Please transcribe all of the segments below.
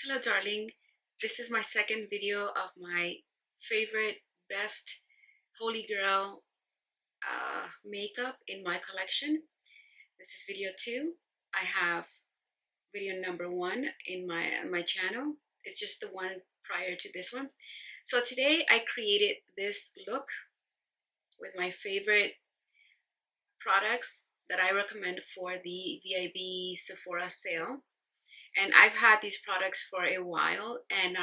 Hello darling, this is my second video of my favorite best holy grail makeup in my collection. This is video 2. I have video number 1 in my channel. It's just the one prior to this one. So today I created this look with my favorite products that I recommend for the VIB Sephora sale. And I've had these products for a while, and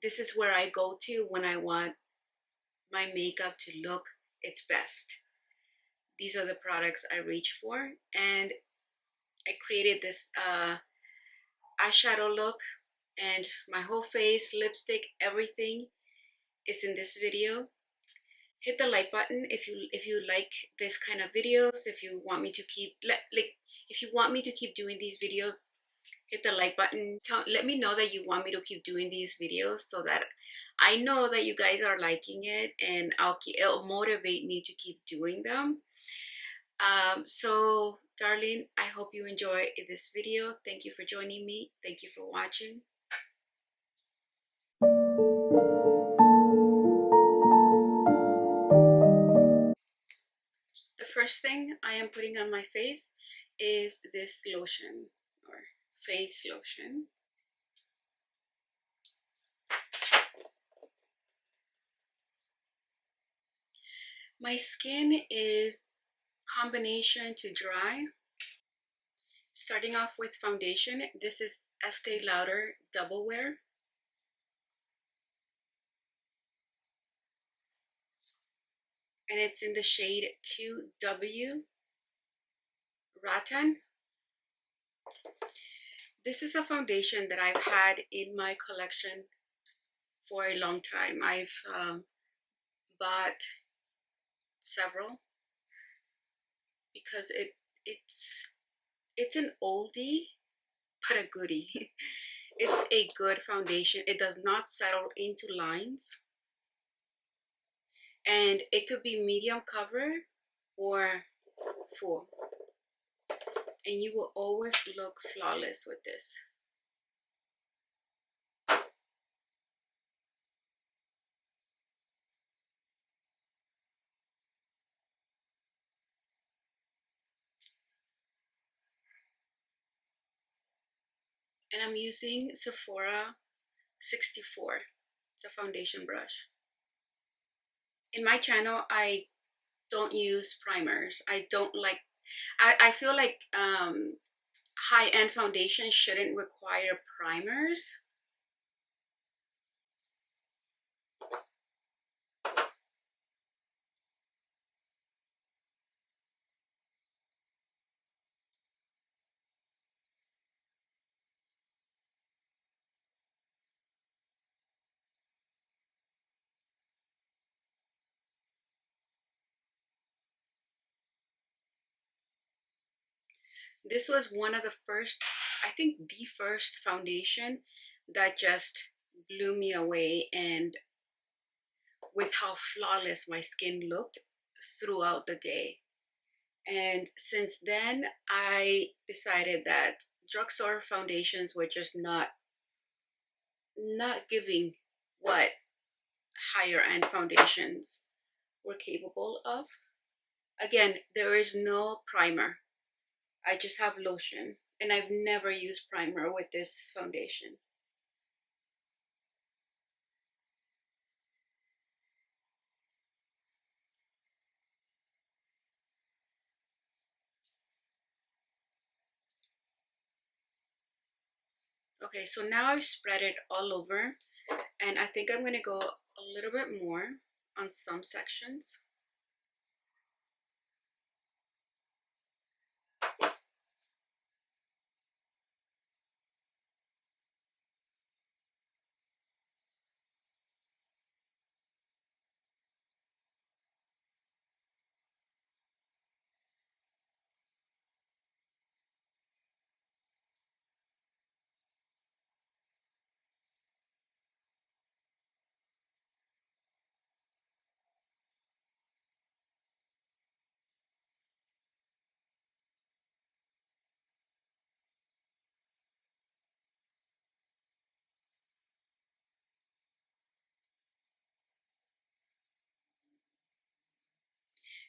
this is where I go to when I want my makeup to look its best. These are the products I reach for, and I created this eyeshadow look, and my whole face, lipstick, everything is in this video. Hit the like button if you like this kind of videos. If you want me to keep if you want me to keep doing these videos, hit the like button. Let me know that you want me to keep doing these videos so that I know that you guys are liking it, and it'll motivate me to keep doing them. So darling, I hope you enjoy this video. Thank you for joining me. Thank you for watching. The first thing I am putting on my face is this lotion, or face lotion. My skin is combination to dry. Starting off with foundation, this is Estee Lauder Double Wear. And it's in the shade 2W Rattan. This is a foundation that I've had in my collection for a long time. I've bought several because it's an oldie but a goodie. It's a good foundation. It does not settle into lines, and it could be medium cover or full, and you will always look flawless with this. And I'm using Sephora 64. It's a foundation brush. In my channel, I don't use primers. I don't like, I feel like high-end foundation shouldn't require primers. This was one of the first, I think the first foundation that just blew me away, and with how flawless my skin looked throughout the day. And since then, I decided that drugstore foundations were just not giving what higher end foundations were capable of. Again, there is no primer. I just have lotion, and I've never used primer with this foundation. Okay, so now I've spread it all over, and I think I'm going to go a little bit more on some sections.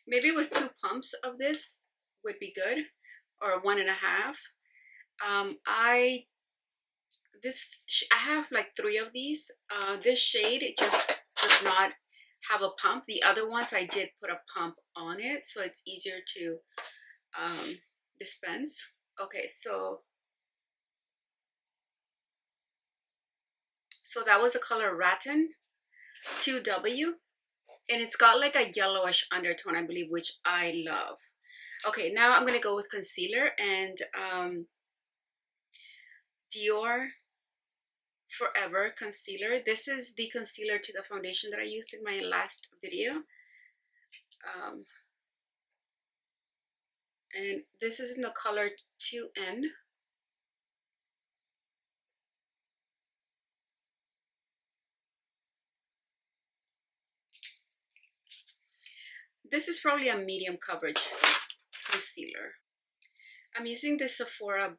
Maybe with 2 pumps of this would be good, or 1.5. I have like 3 of these. This shade, it just does not have a pump. The other ones I did put a pump on it, so it's easier to dispense. Okay, so that was the color Rattan 2W, and it's got like a yellowish undertone, I believe, which I love. Okay, now I'm gonna go with concealer, and Dior Forever concealer. This is the concealer to the foundation that I used in my last video. And this is in the color 2N. This is probably a medium coverage concealer. I'm using this Sephora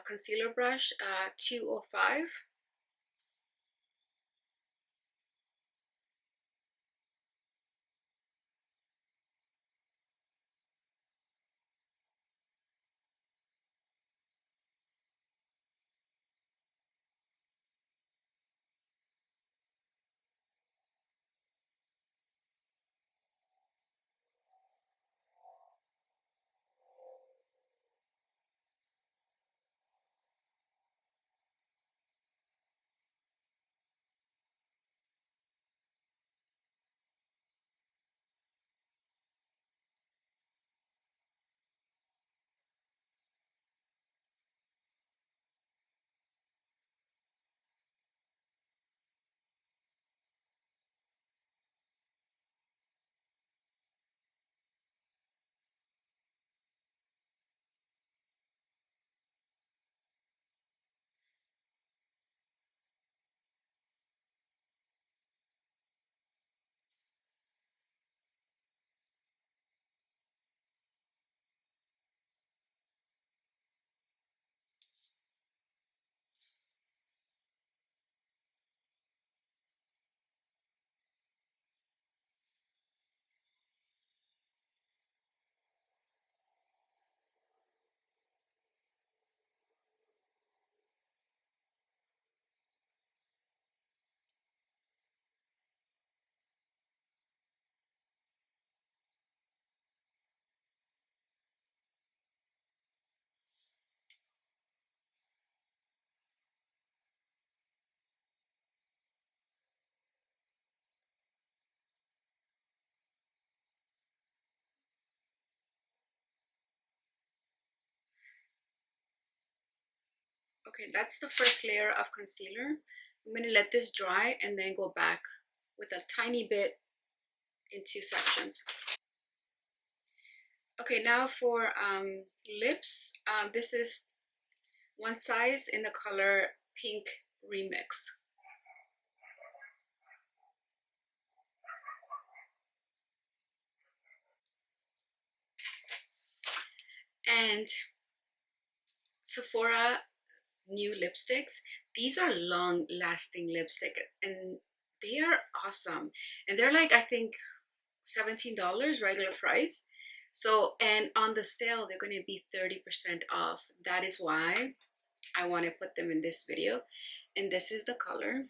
concealer brush, 205. Okay, that's the first layer of concealer. I'm going to let this dry and then go back with a tiny bit in 2 sections. Okay, now for lips. This is one size in the color Pink Remix. And Sephora new lipsticks. These are long lasting lipstick and they are awesome. And they're like, I think $17 regular price. So, and on the sale, they're going to be 30% off. That is why I want to put them in this video. And this is the color.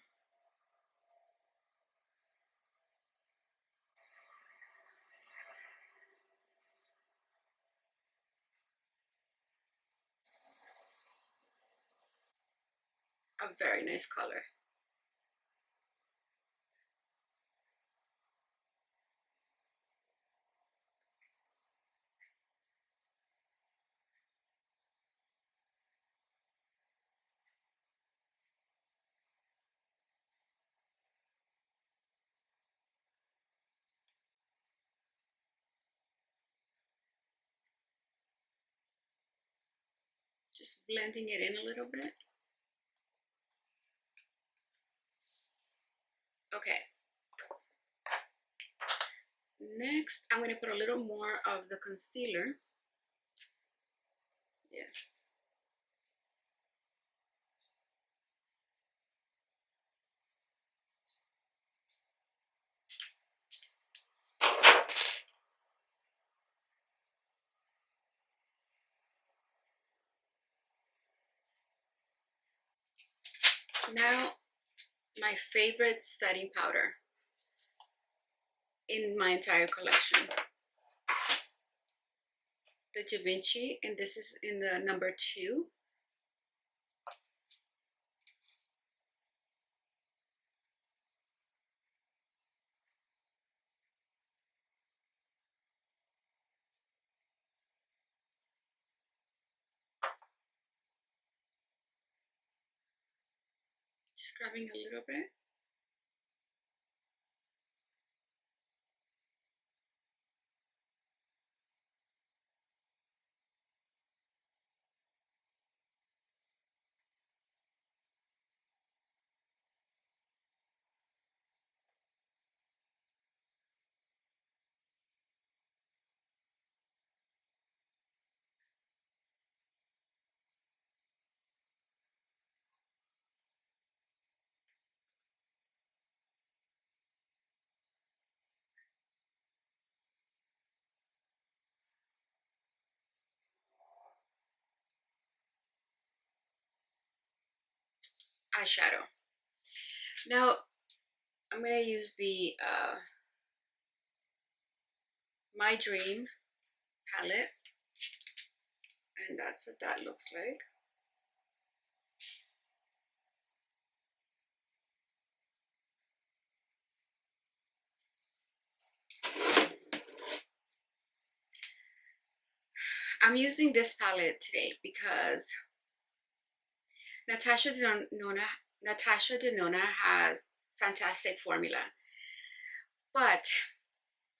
A very nice color. Just blending it in a little bit. Okay. Next, I'm going to put a little more of the concealer. Yeah. Now, my favorite setting powder in my entire collection, the Da Vinci, and this is in the number 2. Just grabbing a little bit. Eyeshadow. Now, I'm going to use the My Dream palette, and that's what that looks like. I'm using this palette today because Natasha Denona has fantastic formula, but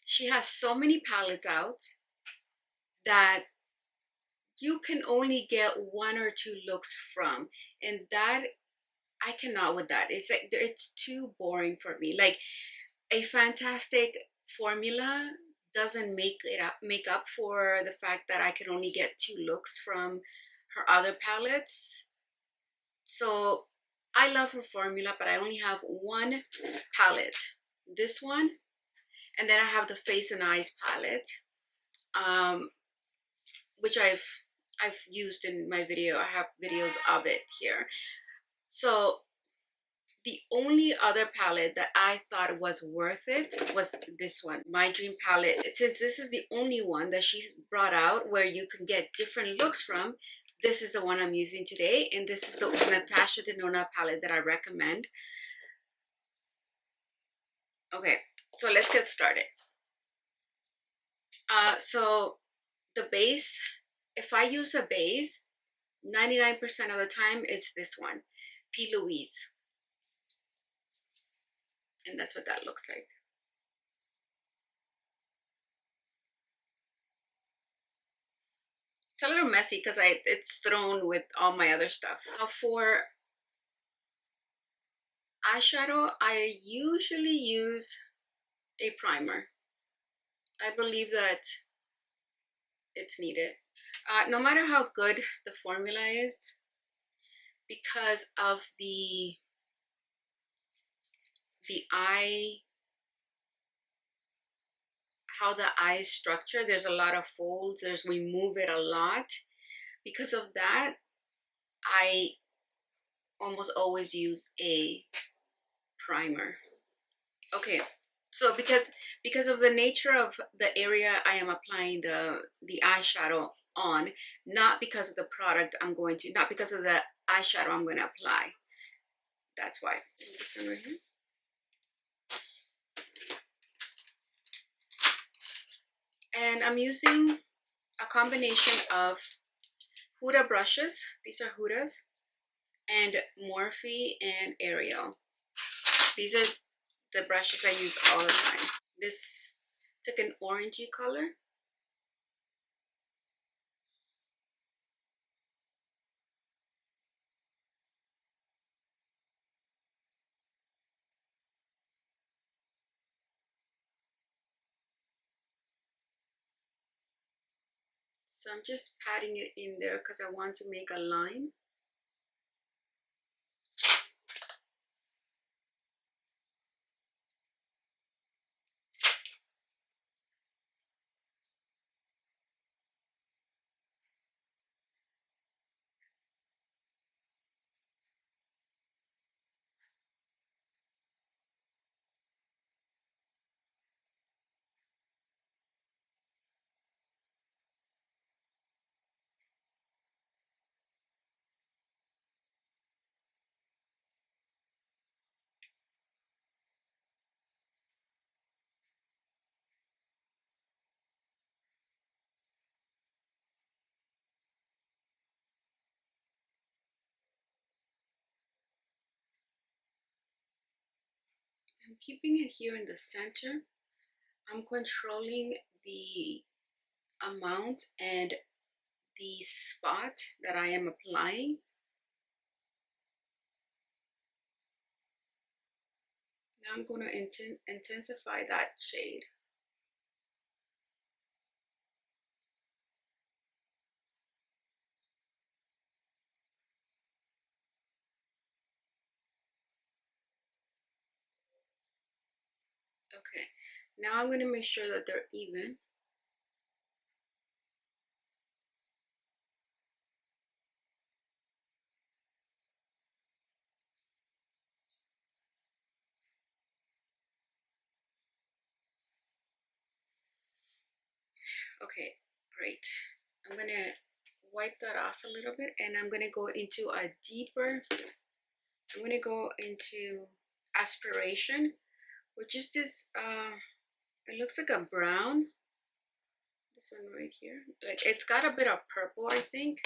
she has so many palettes out that you can only get 1 or 2 looks from, and that I cannot with that. It's like it's too boring for me. Like, a fantastic formula doesn't make up for the fact that I can only get 2 looks from her other palettes. So I love her formula, but I only have 1 palette, this one, and then I have the Face and Eyes palette, which I've used in my video. I have videos of it here. So the only other palette that I thought was worth it was this one, My Dream palette. Since this is the only one that she's brought out where you can get different looks from, this is the one I'm using today, and this is the Natasha Denona palette that I recommend. Okay, so let's get started. So the base, if I use a base, 99% of the time it's this one, P. Louise. And that's what that looks like. It's a little messy because it's thrown with all my other stuff. Now for eyeshadow, I usually use a primer. I believe that it's needed. No matter how good the formula is, because of the eye, how the eye is structured, there's a lot of folds, we move it a lot. Because of that, I almost always use a primer. Okay, so because of the nature of the area I am applying the eyeshadow on, not because of the product not because of the eyeshadow I'm going to apply. That's why. This one right here. And I'm using a combination of Huda brushes. These are Hudas, and Morphe and Ariel. These are the brushes I use all the time. This took an orangey color. So I'm just patting it in there because I want to make a line. I'm keeping it here in the center. I'm controlling the amount and the spot that I am applying. Now I'm going to intensify that shade. Okay, now I'm going to make sure that they're even. Okay, great. I'm going to wipe that off a little bit, and I'm going to go into a deeper, I'm going to go into aspiration, which is this, it looks like a brown. This one right here, like it's got a bit of purple, I think,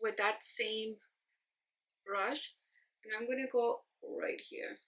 with that same brush. And I'm gonna go right here.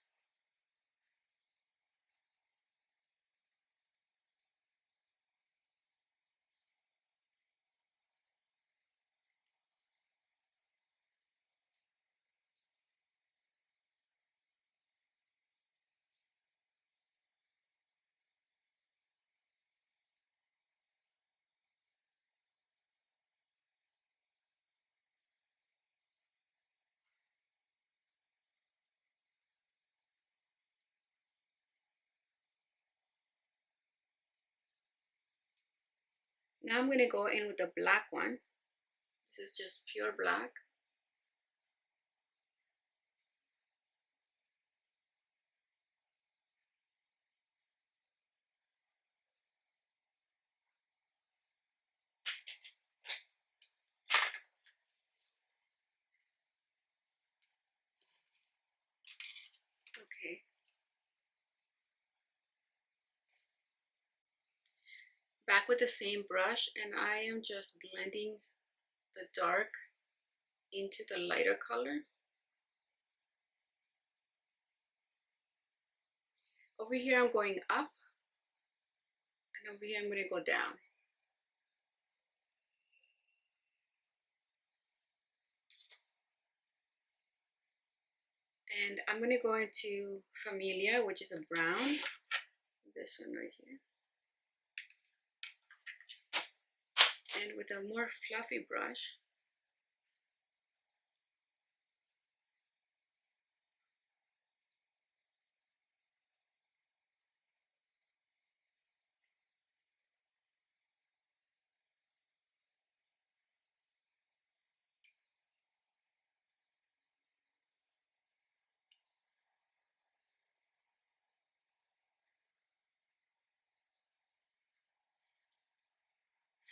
Now I'm gonna go in with the black one. This is just pure black. Okay. Back with the same brush, and I am just blending the dark into the lighter color. Over here I'm going up, and over here I'm gonna go down. And I'm gonna go into Familia, which is a brown. This one right here. And with a more fluffy brush,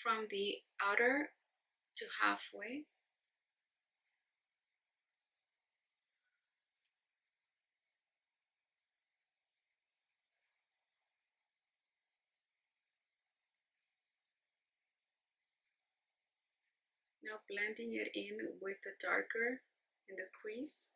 from the outer to halfway. Now blending it in with the darker in the crease.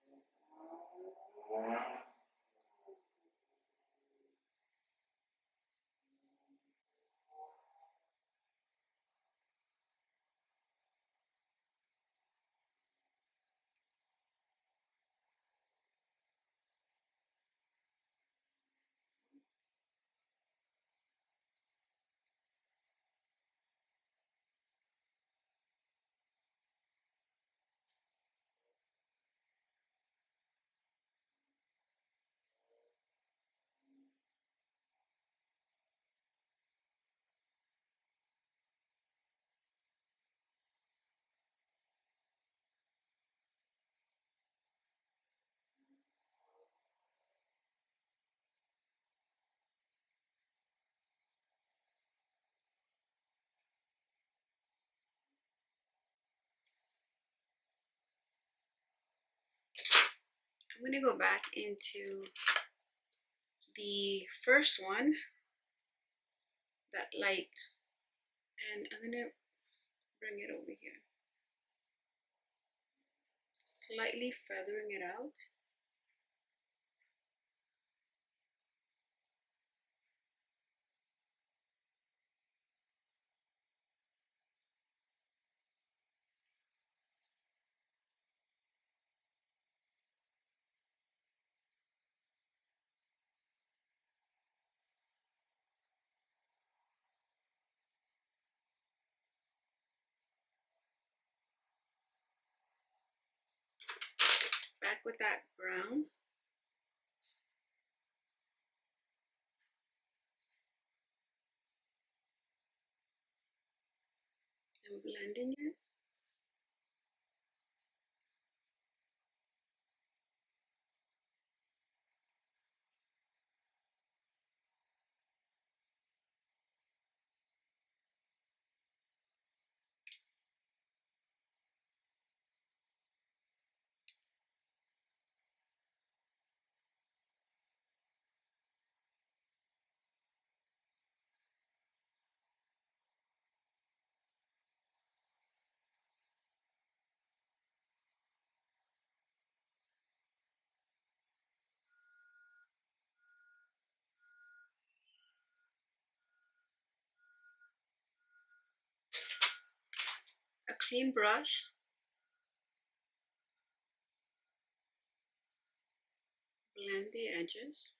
I'm going to go back into the first one, that light, and I'm going to bring it over here, slightly feathering it out. with that brown. I'm blending it. A clean brush. Blend the edges.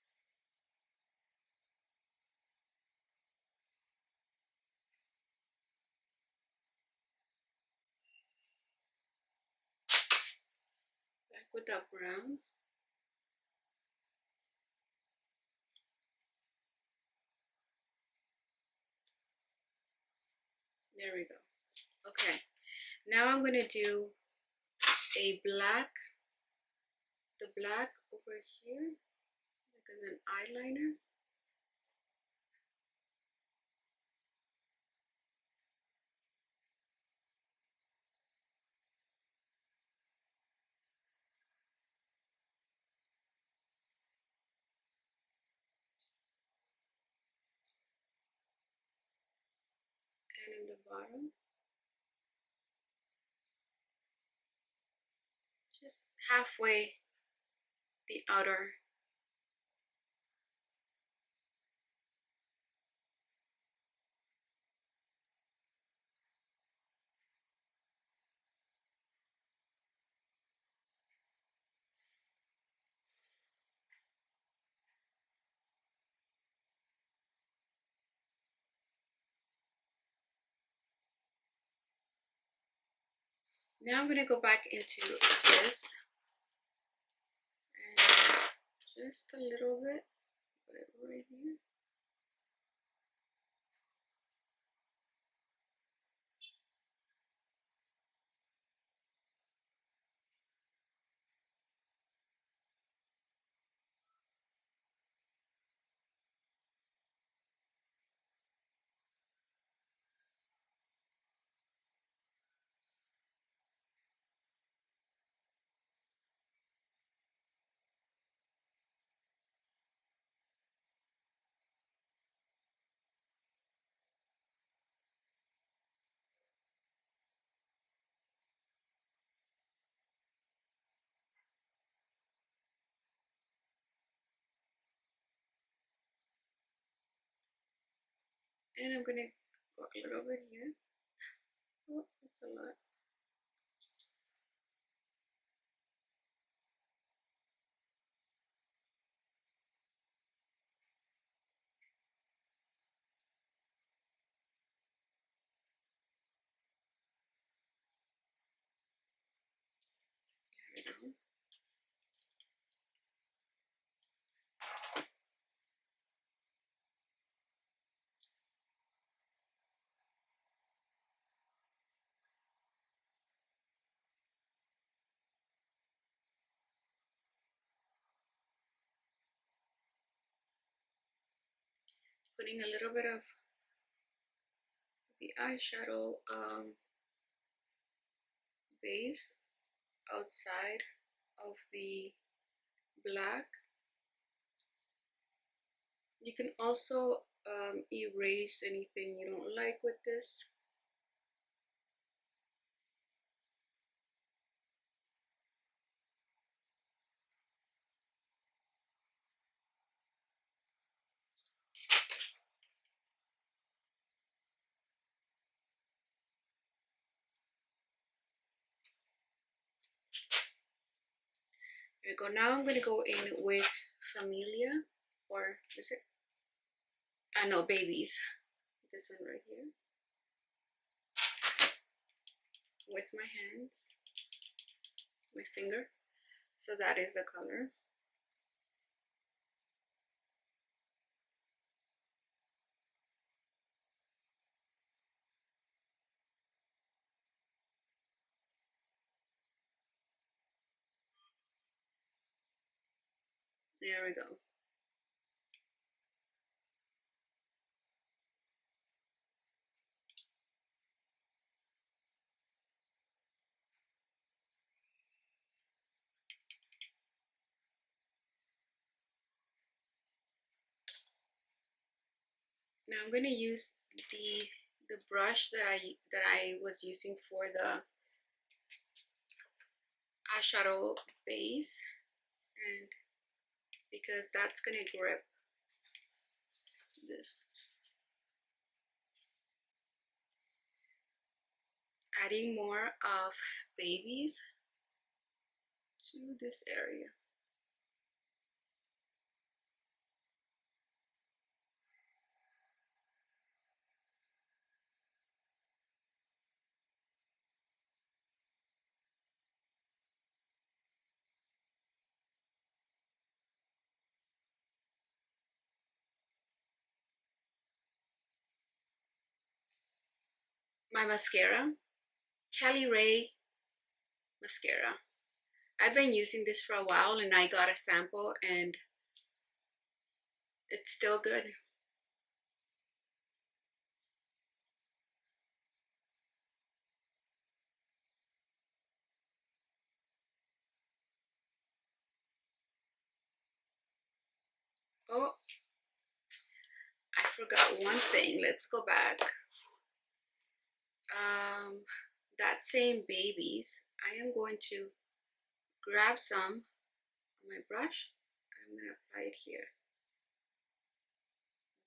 Back with that brown. There we go. Okay, now I'm gonna do a black, the black over here, like as an eyeliner. And in the bottom, just halfway the outer. Now I'm gonna go back into this and just a little bit, put it right here. And I'm gonna go a little bit here. Oh, that's a lot. There we go. Putting a little bit of the eyeshadow base outside of the black. You can also erase anything you don't like with this. There we go. Now I'm going to go in with Familia, or is it? No, Babies. This one right here. With my hands, my finger. So that is the color. There we go. Now I'm going to use the brush that I was using for the eyeshadow base, and because that's going to grip this. Adding more of babies to this area. My mascara, Kelly Ray mascara. I've been using this for a while and I got a sample and it's still good. Oh, I forgot one thing. Let's go back. That same babies, I am going to grab some on my brush. I'm going to apply it here.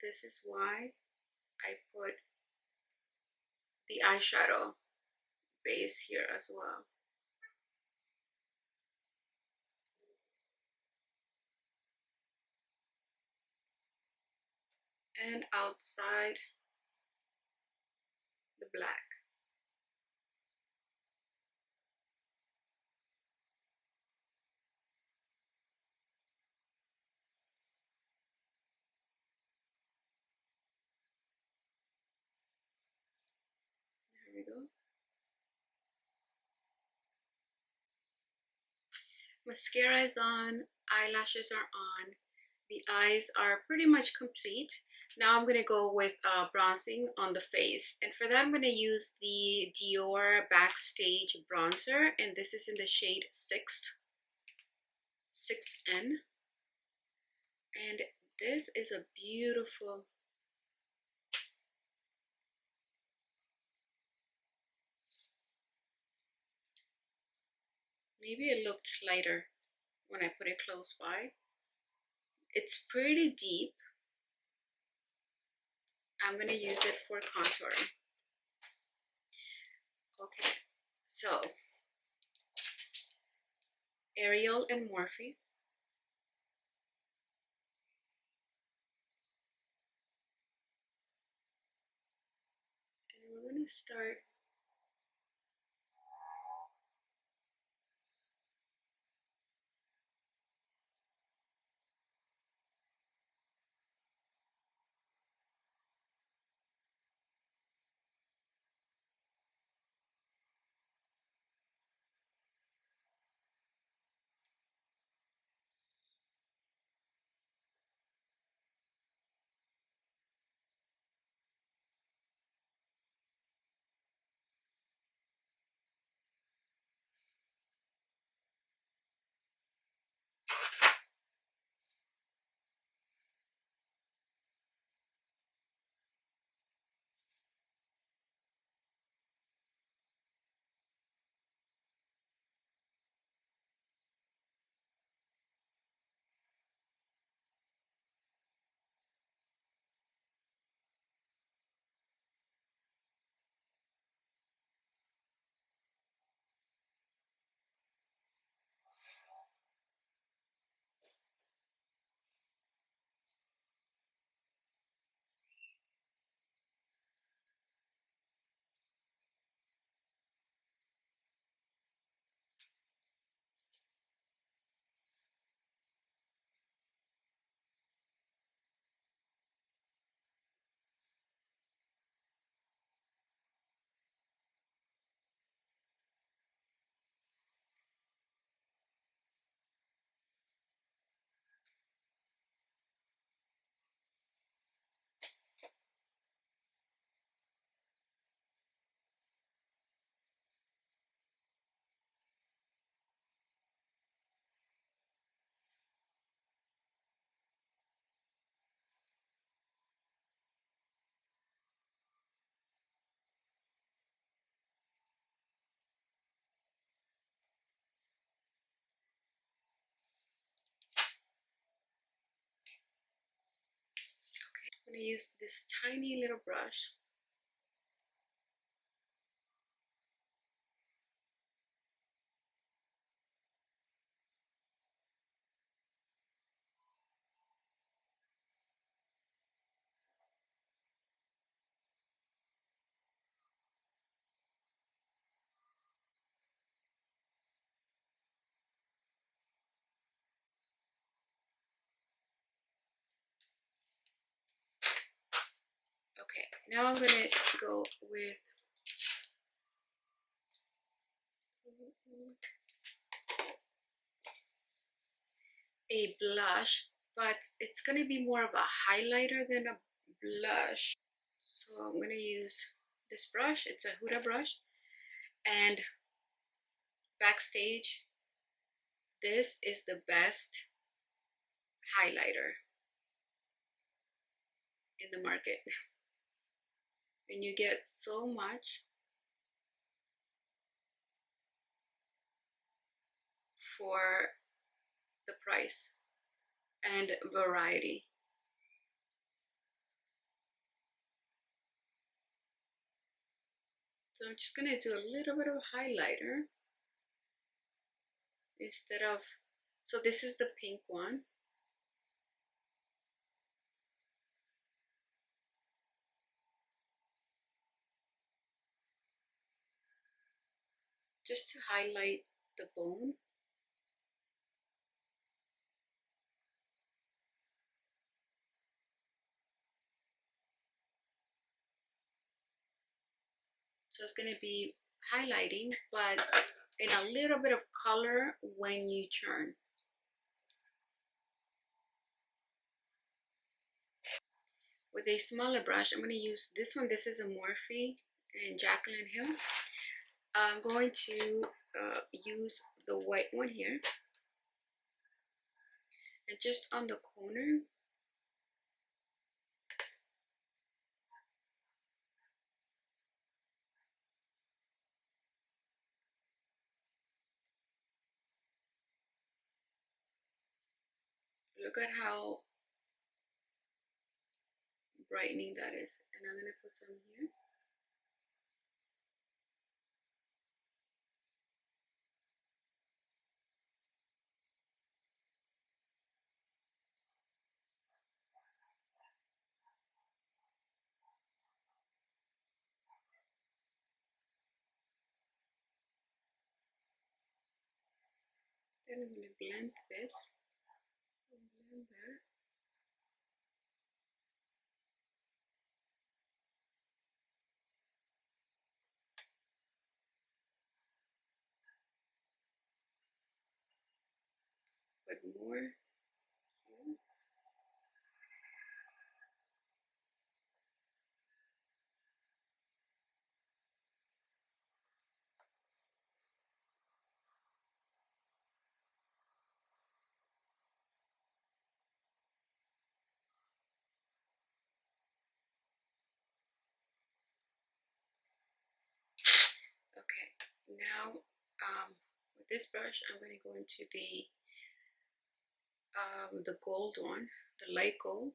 This is why I put the eyeshadow base here as well. And outside the black. There we go. Mascara is on, eyelashes are on, the eyes are pretty much complete. Now I'm going to go with bronzing on the face, and for that I'm going to use the Dior Backstage bronzer, and this is in the shade 6N, and this is a beautiful, maybe it looked lighter when I put it close by. It's pretty deep. I'm going to use it for contouring. Okay, so Ariel and Morphe. And we're going to start I'm going to use this tiny little brush. Okay, now I'm going to go with a blush, but it's going to be more of a highlighter than a blush. So I'm going to use this brush. It's a Huda brush. And Backstage, this is the best highlighter in the market. And you get so much for the price and variety. So I'm just gonna do a little bit of highlighter instead of, so this is the pink one. Just to highlight the bone. So it's gonna be highlighting, but in a little bit of color when you turn. With a smaller brush, I'm going to use this one. This is a Morphe and Jaclyn Hill. I'm going to use the white one here. And just on the corner, look at how brightening that is. And I'm going to put some here. Then I'm going to blend this. Blend that. Put more here. Okay, now with this brush, I'm going to go into the gold one, the light gold.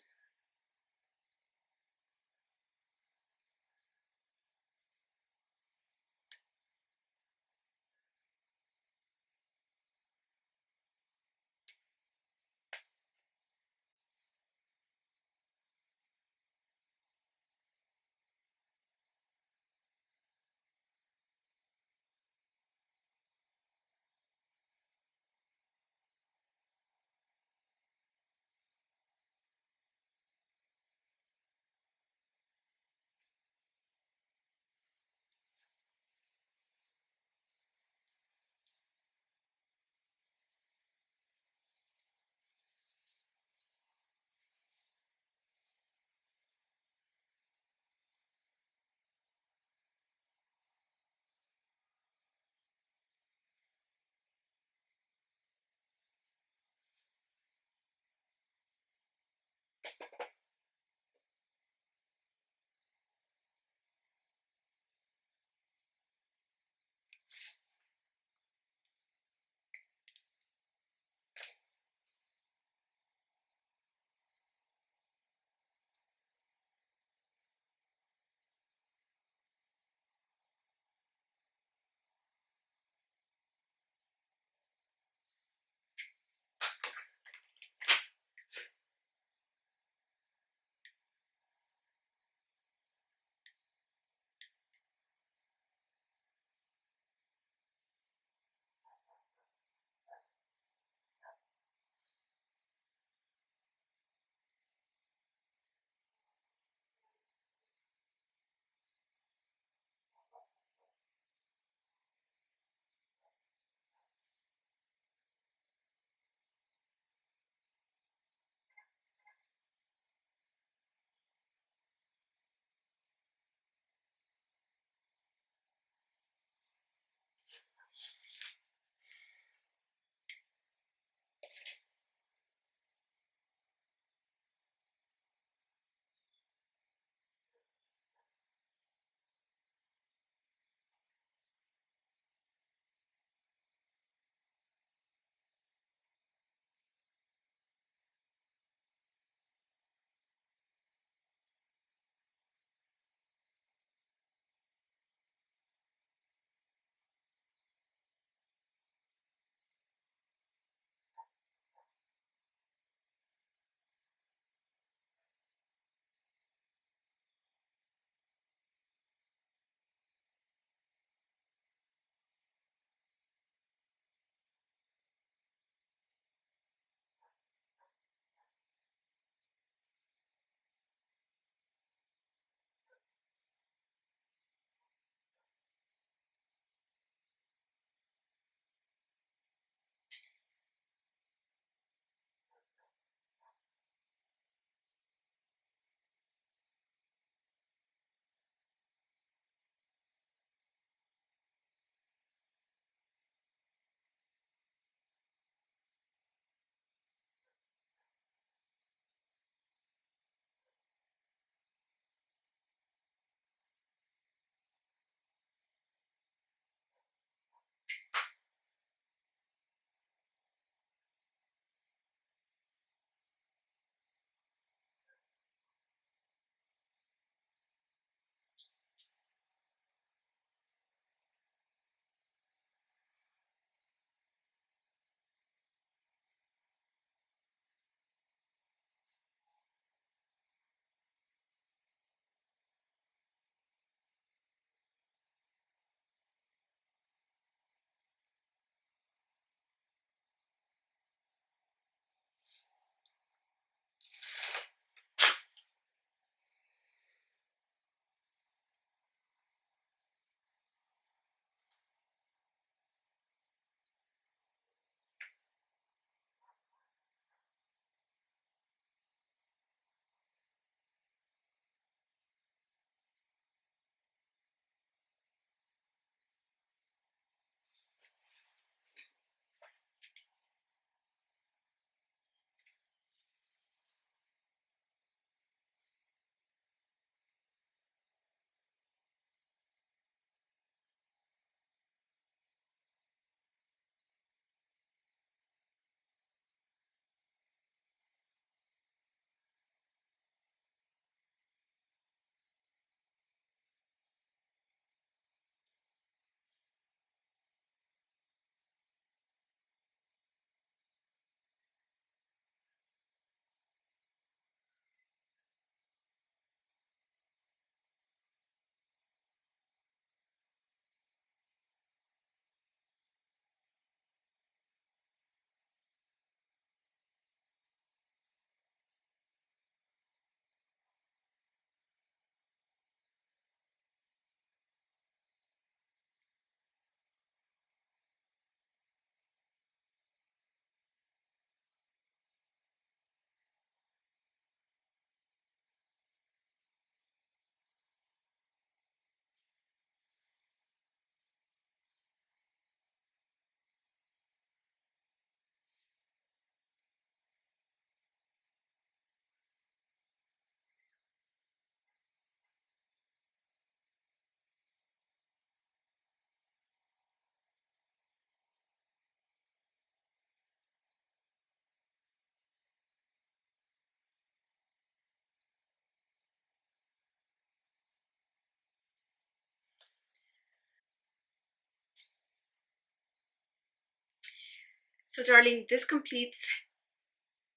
So darling, this completes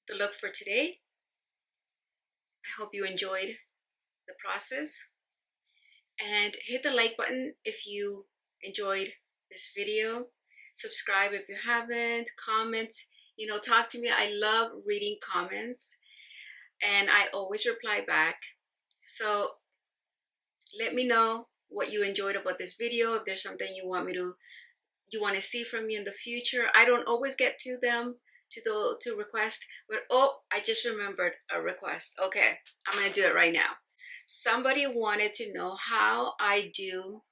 the look for today. I hope you enjoyed the process, and hit the like button if you enjoyed this video. Subscribe if you haven't. Comment, talk to me. I love reading comments and I always reply back. So let me know what you enjoyed about this video. If there's something you want to see from me in the future. I don't always get to them to request, but oh, I just remembered a request. Okay, I'm gonna do it right now. Somebody wanted to know how I do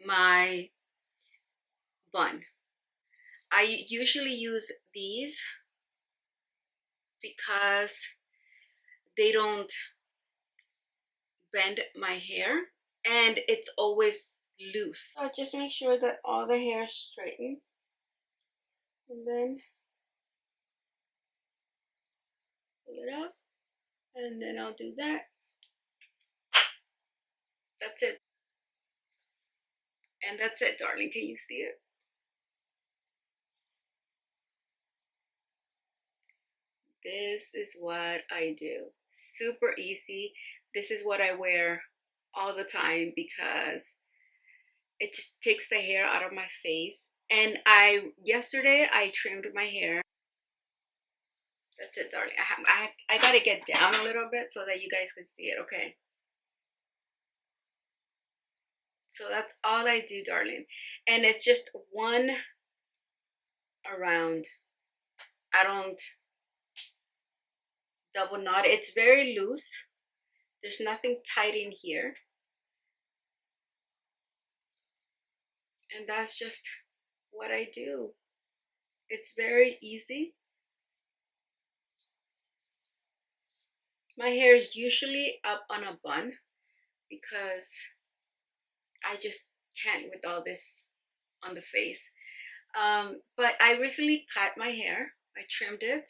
my bun. I usually use these because they don't bend my hair and it's always loose. So just make sure that all the hair is straightened, and then pull it up, and then I'll do that. That's it. And that's it, darling. Can you see it? This is what I do. Super easy. This is what I wear all the time because it just takes the hair out of my face. And yesterday I trimmed my hair. That's it, darling. I gotta get down a little bit so that you guys can see it, okay? So that's all I do, darling. And it's just one around. I don't double knot. It's very loose. There's nothing tight in here. And that's just what I do. It's very easy. My hair is usually up on a bun because I just can't with all this on the face. But I recently cut my hair. I trimmed it.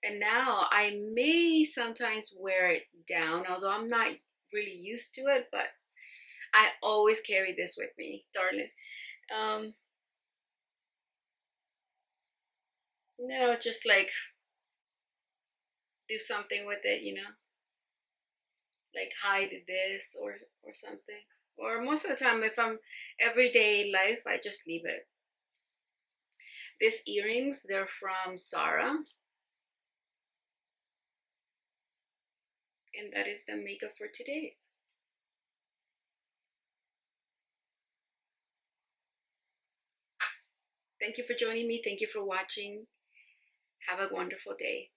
And now I may sometimes wear it down, although I'm not really used to it, but I always carry this with me, darling. Just like do something with it, like hide this or something. Or most of the time, if I'm everyday life, I just leave it. These earrings, they're from Zara. And that is the makeup for today. Thank you for joining me. Thank you for watching. Have a wonderful day.